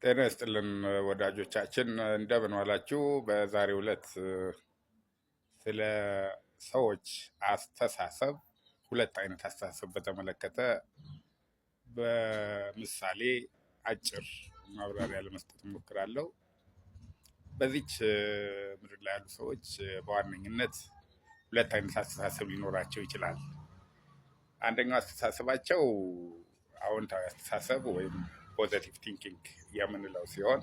ጤና ይስጥልን ወዳጆቻችን እንደምን ዋላችሁ። በዛሬው ዕለት ስለ ሰዎች አስተሳሰብ ሁለት አይነት አስተሳሰብ በተመለከተ በምሳሌ አጭር ማብራሪያ ለመስጠት እሞክራለሁ። በዚች ምድር ላይ ያሉ ሰዎች በዋነኝነት ሁለት አይነት አስተሳሰብ ሊኖራቸው ይችላል። አንደኛው አስተሳሰባቸው አዎንታዊ አስተሳሰብ ወይም ፖዘቲቭ ቲንኪንግ የምንለው ሲሆን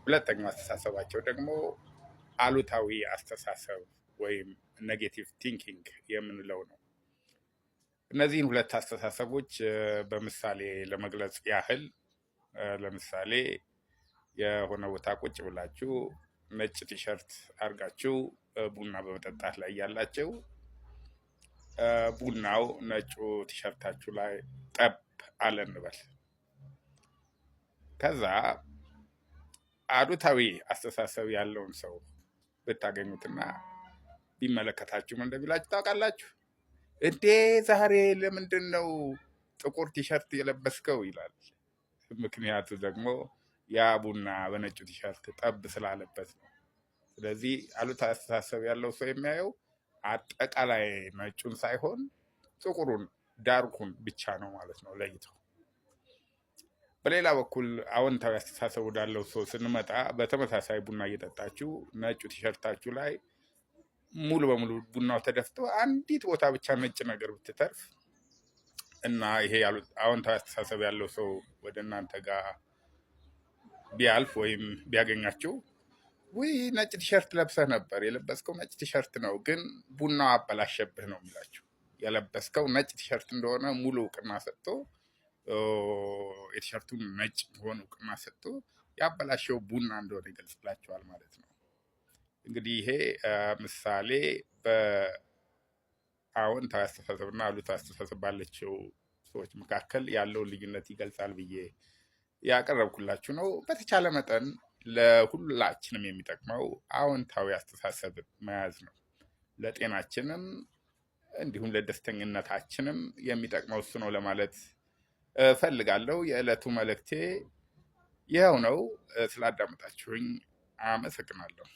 ሁለተኛው አስተሳሰባቸው ደግሞ አሉታዊ አስተሳሰብ ወይም ኔጌቲቭ ቲንኪንግ የምንለው ነው። እነዚህን ሁለት አስተሳሰቦች በምሳሌ ለመግለጽ ያህል ለምሳሌ የሆነ ቦታ ቁጭ ብላችሁ ነጭ ቲሸርት አድርጋችሁ ቡና በመጠጣት ላይ ያላችሁ ቡናው ነጩ ቲሸርታችሁ ላይ ጠብ አለ እንበል። ከዛ አሉታዊ አስተሳሰብ ያለውን ሰው ብታገኙትና ቢመለከታችሁ ምን እንደሚላችሁ ታውቃላችሁ? እንዴ ዛሬ ለምንድን ነው ጥቁር ቲሸርት የለበስከው ይላል። ምክንያቱ ደግሞ ያ ቡና በነጩ ቲሸርት ጠብ ስላለበት ነው። ስለዚህ አሉታዊ አስተሳሰብ ያለው ሰው የሚያየው አጠቃላይ ነጩን ሳይሆን ጥቁሩን ዳርኩን ብቻ ነው ማለት ነው ለይተው። በሌላ በኩል አዎንታዊ አስተሳሰብ ወዳለው ሰው ስንመጣ በተመሳሳይ ቡና እየጠጣችሁ ነጩ ቲሸርታችሁ ላይ ሙሉ በሙሉ ቡናው ተደፍቶ አንዲት ቦታ ብቻ ነጭ ነገር ብትተርፍ እና ይሄ አዎንታዊ አስተሳሰብ ያለው ሰው ወደ እናንተ ጋር ቢያልፍ ወይም ቢያገኛችሁ ውይ ነጭ ቲሸርት ለብሰህ ነበር፣ የለበስከው ነጭ ቲሸርት ነው፣ ግን ቡናው አበላሸብህ ነው የሚላችሁ። የለበስከው ነጭ ቲሸርት እንደሆነ ሙሉ እውቅና ሰጥቶ የቲሸርቱን ነጭ መሆን እውቅና ሰጥቶ ያበላሸው ቡና እንደሆነ ይገልጽላቸዋል ማለት ነው። እንግዲህ ይሄ ምሳሌ በአዎንታዊ አስተሳሰብና አሉታዊ አስተሳሰብ ባላቸው ሰዎች መካከል ያለውን ልዩነት ይገልጻል ብዬ ያቀረብኩላችሁ ነው። በተቻለ መጠን ለሁላችንም የሚጠቅመው አዎንታዊ አስተሳሰብ መያዝ ነው። ለጤናችንም እንዲሁም ለደስተኝነታችንም የሚጠቅመው እሱ ነው ለማለት እፈልጋለሁ። የዕለቱ መልእክቴ ይኸው ነው። ስላዳመጣችሁኝ አመሰግናለሁ።